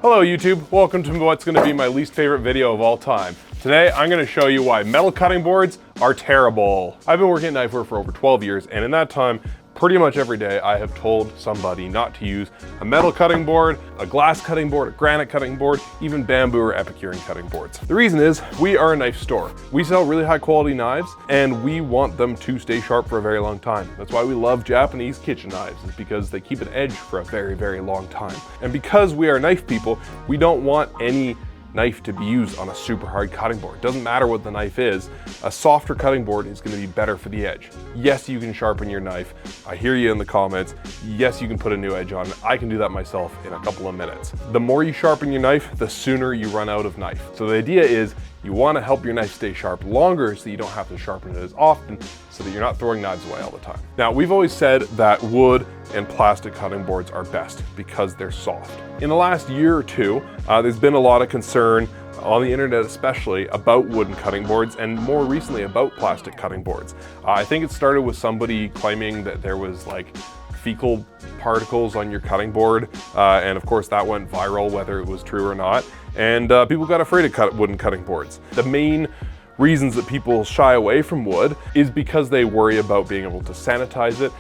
Hello YouTube, welcome to what's going to be my least favorite video of all time. Today I'm going to show you why metal cutting boards are terrible. I've been working at Knifewear for over 12 years, and in that time, pretty much every day I have told somebody not to use a metal cutting board, a glass cutting board, a granite cutting board, even bamboo or epicurean cutting boards. The reason is we are a knife store. We sell really high quality knives and we want them to stay sharp for a very long time. That's why we love Japanese kitchen knives, is because they keep an edge for a very, very long time. And because we are knife people, we don't want any knife to be used on a super hard cutting board. Doesn't matter what the knife is, a softer cutting board is going to be better for the edge. Yes, you can sharpen your knife. I hear you in the comments. Yes, you can put a new edge on. I can do that myself in a couple of minutes. The more you sharpen your knife, the sooner you run out of knife. So the idea is you want to help your knife stay sharp longer so you don't have to sharpen it as often, so that you're not throwing knives away all the time. Now, we've always said that wood and plastic cutting boards are best because they're soft. In the last year or two, there's been a lot of concern on the internet especially about wooden cutting boards, and more recently about plastic cutting boards. I think it started with somebody claiming that there was like fecal particles on your cutting board, and of course that went viral whether it was true or not, and people got afraid of wooden cutting boards. The main reasons that people shy away from wood is because they worry about being able to sanitize it,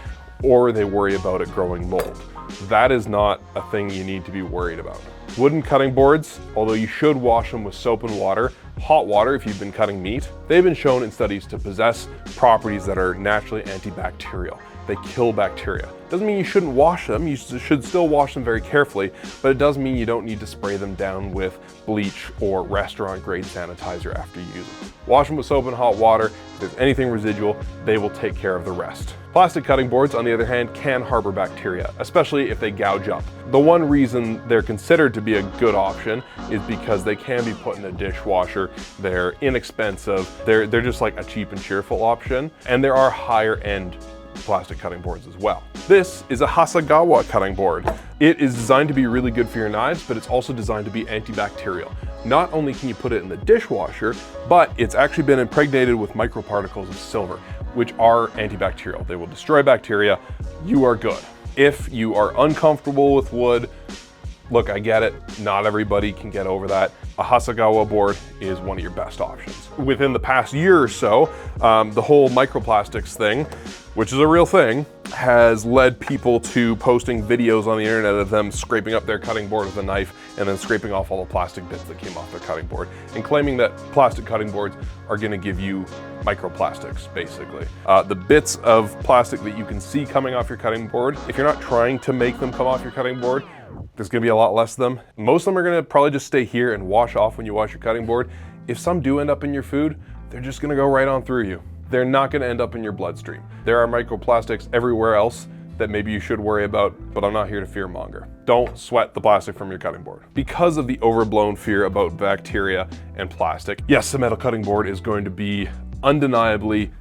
or they worry about it growing mold. That is not a thing you need to be worried about. Wooden cutting boards, although you should wash them with soap and water, hot water if you've been cutting meat, they've been shown in studies to possess properties that are naturally antibacterial. They kill bacteria. Doesn't mean you shouldn't wash them, you should still wash them very carefully, but it does mean you don't need to spray them down with bleach or restaurant grade sanitizer after you use them. Wash them with soap and hot water. If there's anything residual, they will take care of the rest. Plastic cutting boards, on the other hand, can harbor bacteria, especially if they gouge up. The one reason they're considered to be a good option is because they can be put in a dishwasher, they're inexpensive, they're just like a cheap and cheerful option, and there are higher end plastic cutting boards as well. This is a Hasegawa cutting board. It is designed to be really good for your knives, but it's also designed to be antibacterial. Not only can you put it in the dishwasher, but it's actually been impregnated with microparticles of silver, which are antibacterial. They will destroy bacteria. You are good. If you are uncomfortable with wood, look, I get it. Not everybody can get over that. A Hasegawa board is one of your best options. Within the past year or so, the whole microplastics thing, which is a real thing, has led people to posting videos on the internet of them scraping up their cutting board with a knife and then scraping off all the plastic bits that came off their cutting board, and claiming that plastic cutting boards are going to give you microplastics, basically. The bits of plastic that you can see coming off your cutting board, if you're not trying to make them come off your cutting board, there's going to be a lot less of them. Most of them are going to probably just stay here and wash off when you wash your cutting board. If some do end up in your food, they're just going to go right on through you. They're not going to end up in your bloodstream. There are microplastics everywhere else that maybe you should worry about, but I'm not here to fearmonger. Don't sweat the plastic from your cutting board. Because of the overblown fear about bacteria and plastic, yes, a metal cutting board is going to be undeniably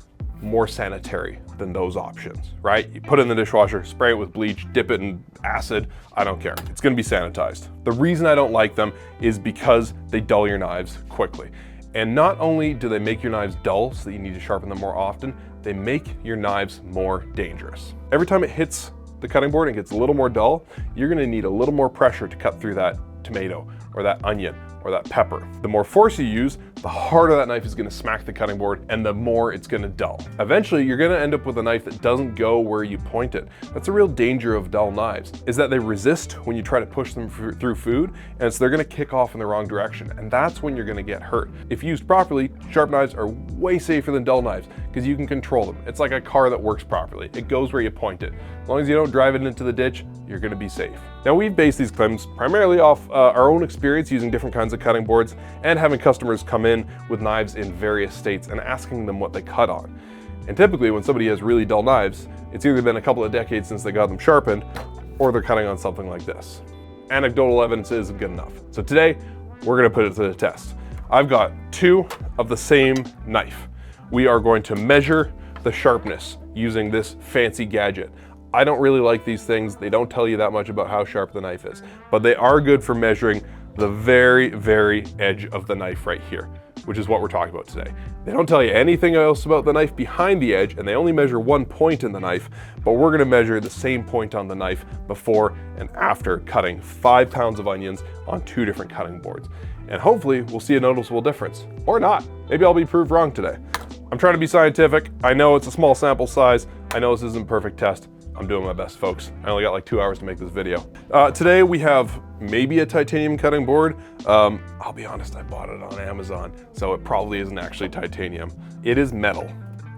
more sanitary than those options, right? You put it in the dishwasher, spray it with bleach, dip it in acid, I don't care. It's gonna be sanitized. The reason I don't like them is because they dull your knives quickly. And not only do they make your knives dull so that you need to sharpen them more often, they make your knives more dangerous. Every time it hits the cutting board and gets a little more dull, you're gonna need a little more pressure to cut through that tomato or that onion or that pepper. The more force you use, the harder that knife is going to smack the cutting board and the more it's going to dull. Eventually, you're going to end up with a knife that doesn't go where you point it. That's a real danger of dull knives, is that they resist when you try to push them through food, and so they're going to kick off in the wrong direction, and that's when you're going to get hurt. If used properly, sharp knives are way safer than dull knives because you can control them. It's like a car that works properly. It goes where you point it. As long as you don't drive it into the ditch, you're going to be safe. Now, we've based these claims primarily off our own experience using different kinds of cutting boards and having customers come in with knives in various states and asking them what they cut on. And typically when somebody has really dull knives, it's either been a couple of decades since they got them sharpened, or they're cutting on something like this. Anecdotal evidence isn't good enough. So today, we're gonna put it to the test. I've got two of the same knife. We are going to measure the sharpness using this fancy gadget. I don't really like these things. They don't tell you that much about how sharp the knife is, but they are good for measuring the very, very edge of the knife right here, which is what we're talking about today. They don't tell you anything else about the knife behind the edge, and they only measure one point in the knife, but we're gonna measure the same point on the knife before and after cutting 5 pounds of onions on 2 different cutting boards. And hopefully we'll see a noticeable difference, or not. Maybe I'll be proved wrong today. I'm trying to be scientific. I know it's a small sample size. I know this isn't a perfect test. I'm doing my best, folks. I only got like 2 hours to make this video. Today we have maybe a titanium cutting board. I'll be honest, I bought it on Amazon, so it probably isn't actually titanium. It is metal,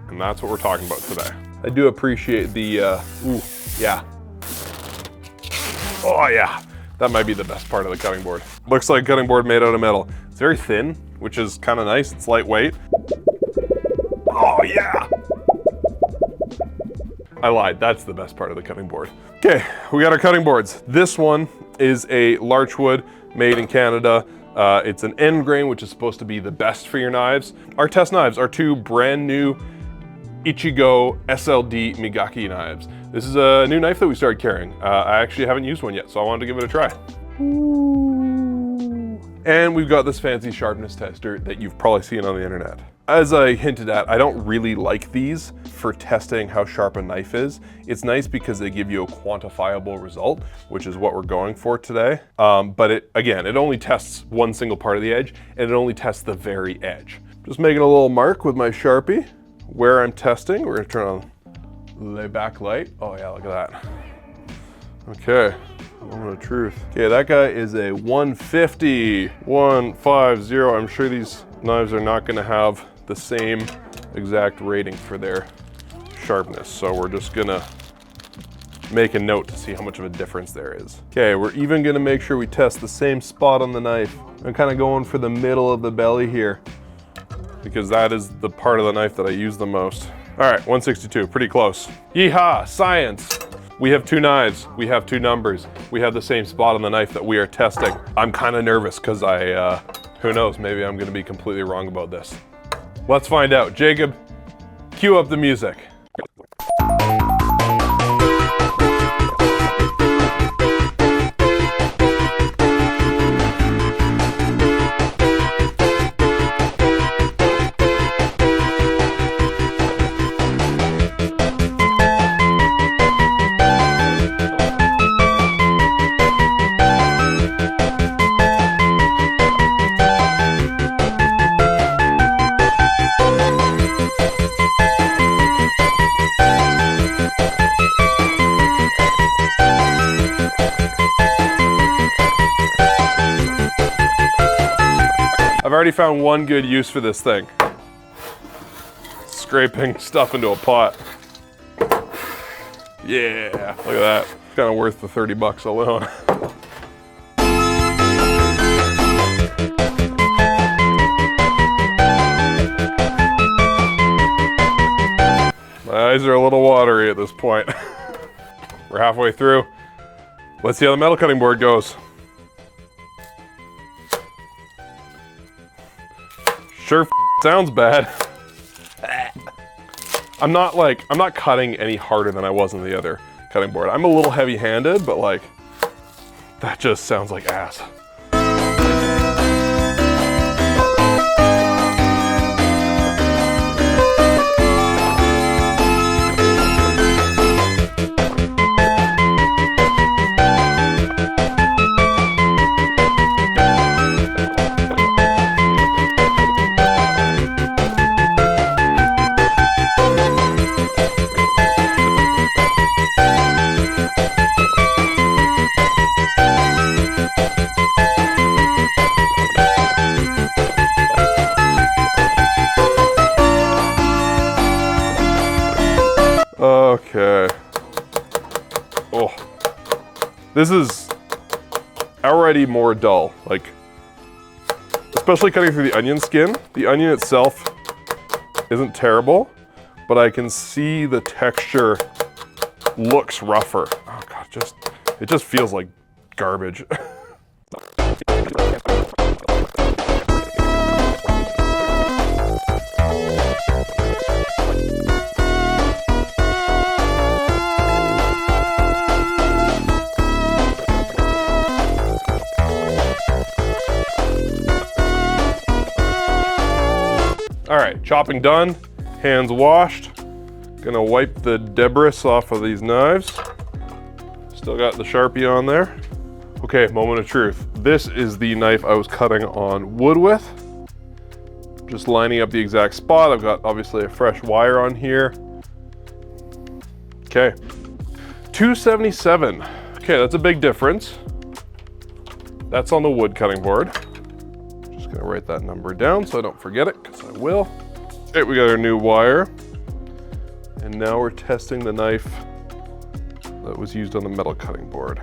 and that's what we're talking about today. I do appreciate the, ooh, yeah. Oh yeah, that might be the best part of the cutting board. Looks like a cutting board made out of metal. It's very thin, which is kind of nice. It's lightweight. Oh yeah. I lied, that's the best part of the cutting board. Okay, we got our cutting boards. This one is a larchwood made in Canada. It's an end grain, which is supposed to be the best for your knives. Our test knives are 2 brand new Ichigo SLD Migaki knives. This is a new knife that we started carrying. I actually haven't used one yet, so I wanted to give it a try. Ooh. And we've got this fancy sharpness tester that you've probably seen on the internet. As I hinted at, I don't really like these for testing how sharp a knife is. It's nice because they give you a quantifiable result, which is what we're going for today. But again, it only tests one single part of the edge, and it only tests the very edge. Just making a little mark with my Sharpie where I'm testing. We're gonna turn on lay back light. Oh yeah, look at that. Okay, moment of truth. Okay, that guy is a 150, 150. I'm sure these knives are not gonna have the same exact rating for their sharpness, so we're just gonna make a note to see how much of a difference there is. Okay, we're even gonna make sure we test the same spot on the knife. I'm kind of going for the middle of the belly here, because that is the part of the knife that I use the most. All right, 162, pretty close. Yeehaw, science! We have 2 knives, we have 2 numbers, we have the same spot on the knife that we are testing. I'm kind of nervous because who knows, maybe I'm gonna be completely wrong about this. Let's find out. Jacob, cue up the music. I've already found one good use for this thing. Scraping stuff into a pot. Yeah, look at that. It's kind of worth the 30 bucks alone. My eyes are a little watery at this point. We're halfway through. Let's see how the metal cutting board goes. Sure sounds bad. I'm not cutting any harder than I was on the other cutting board. I'm a little heavy-handed, but like, that just sounds like ass. Okay. Oh, this is already more dull. Like, especially cutting through the onion skin. The onion itself isn't terrible, but I can see the texture looks rougher. Oh God, it just feels like garbage. All right, chopping done, hands washed. Gonna wipe the debris off of these knives. Still got the Sharpie on there. Okay, moment of truth. This is the knife I was cutting on wood with. Just lining up the exact spot. I've got obviously a fresh wire on here. Okay, 277. Okay, that's a big difference. That's on the wood cutting board. Just gonna write that number down so I don't forget it, because I will. Okay, we got our new wire. And now we're testing the knife that was used on the metal cutting board.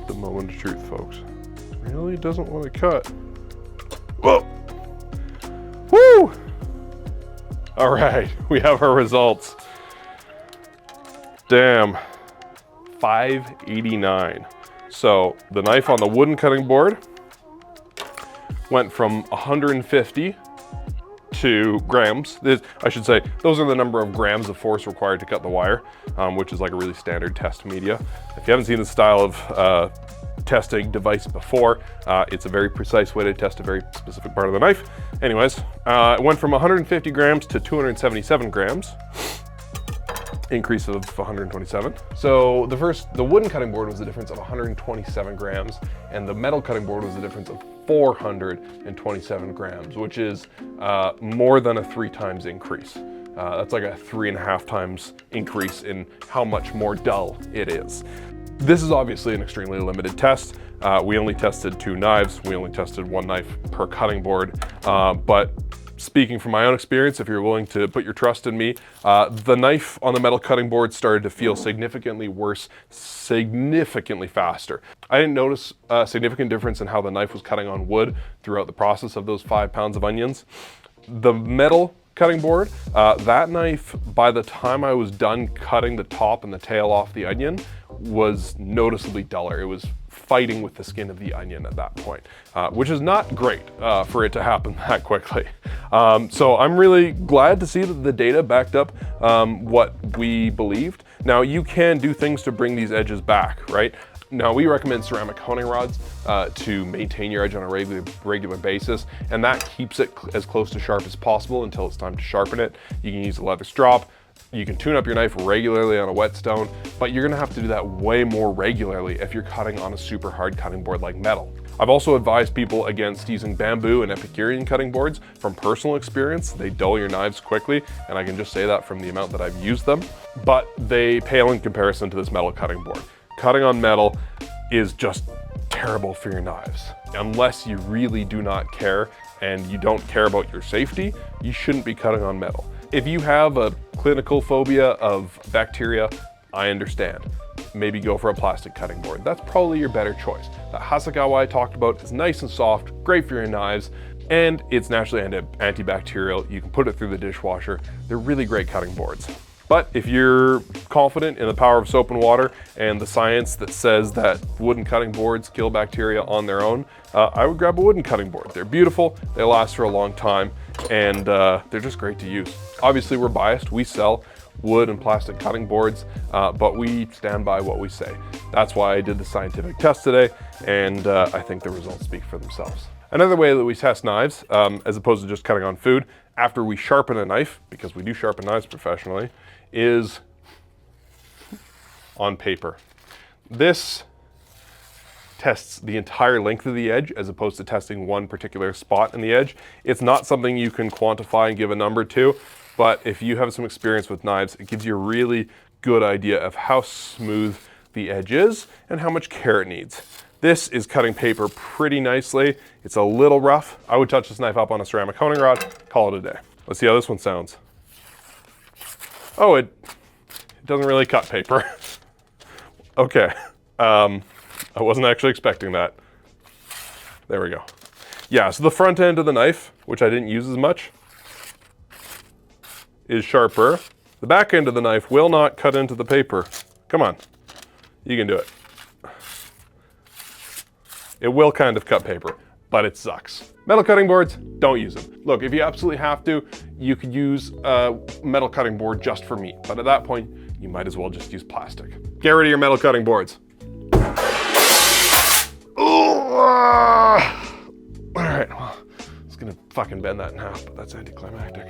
The moment of truth, folks. Really doesn't want to cut. Whoa! Woo! All right, we have our results. Damn, 589. So the knife on the wooden cutting board went from 150 to grams. I should say, those are the number of grams of force required to cut the wire, which is like a really standard test media. If you haven't seen this style of testing device before, it's a very precise way to test a very specific part of the knife. Anyways, it went from 150 grams to 277 grams. Increase of 127. So the wooden cutting board was the difference of 127 grams, and the metal cutting board was the difference of 427 grams, which is more than a 3 times increase. That's like a 3.5 times increase in how much more dull it is. This is obviously an extremely limited test. We only tested 2 knives. We only tested 1 knife per cutting board, but speaking from my own experience, if you're willing to put your trust in me, the knife on the metal cutting board started to feel significantly worse, significantly faster. I didn't notice a significant difference in how the knife was cutting on wood throughout the process of those 5 pounds of onions. The metal cutting board, that knife, by the time I was done cutting the top and the tail off the onion, was noticeably duller. It was fighting with the skin of the onion at that point, which is not great for it to happen that quickly. So I'm really glad to see that the data backed up what we believed. Now you can do things to bring these edges back, right? Now we recommend ceramic honing rods to maintain your edge on a regular basis, and that keeps it as close to sharp as possible until it's time to sharpen it. You can use a leather strop. You can tune up your knife regularly on a whetstone, but you're gonna have to do that way more regularly if you're cutting on a super hard cutting board like metal. I've also advised people against using bamboo and Epicurean cutting boards. From personal experience, they dull your knives quickly, and I can just say that from the amount that I've used them, but they pale in comparison to this metal cutting board. Cutting on metal is just terrible for your knives. Unless you really do not care and you don't care about your safety, you shouldn't be cutting on metal. If you have a clinical phobia of bacteria, I understand. Maybe go for a plastic cutting board. That's probably your better choice. The Hasegawa I talked about is nice and soft, great for your knives, and it's naturally antibacterial. You can put it through the dishwasher. They're really great cutting boards. But if you're confident in the power of soap and water and the science that says that wooden cutting boards kill bacteria on their own, I would grab a wooden cutting board. They're beautiful, they last for a long time, and they're just great to use. Obviously we're biased, we sell wood and plastic cutting boards, but we stand by what we say. That's why I did the scientific test today, and I think the results speak for themselves. Another way that we test knives, as opposed to just cutting on food, after we sharpen a knife, because we do sharpen knives professionally, is on paper. This tests the entire length of the edge as opposed to testing one particular spot in the edge. It's not something you can quantify and give a number to, but if you have some experience with knives, it gives you a really good idea of how smooth the edge is and how much care it needs. This is cutting paper pretty nicely. It's a little rough. I would touch this knife up on a ceramic honing rod, call it a day. Let's see how this one sounds. Oh, it doesn't really cut paper. Okay, I wasn't actually expecting that. There we go. Yeah, so the front end of the knife, which I didn't use as much, is sharper. The back end of the knife will not cut into the paper. Come on, you can do it. It will kind of cut paper, but it sucks. Metal cutting boards, don't use them. Look, if you absolutely have to, you could use a metal cutting board just for meat, but at that point, you might as well just use plastic. Get rid of your metal cutting boards. All right, well, it's gonna gonna fucking bend that in half, but that's anticlimactic.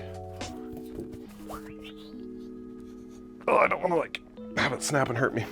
Oh, I don't wanna like have it snap and hurt me.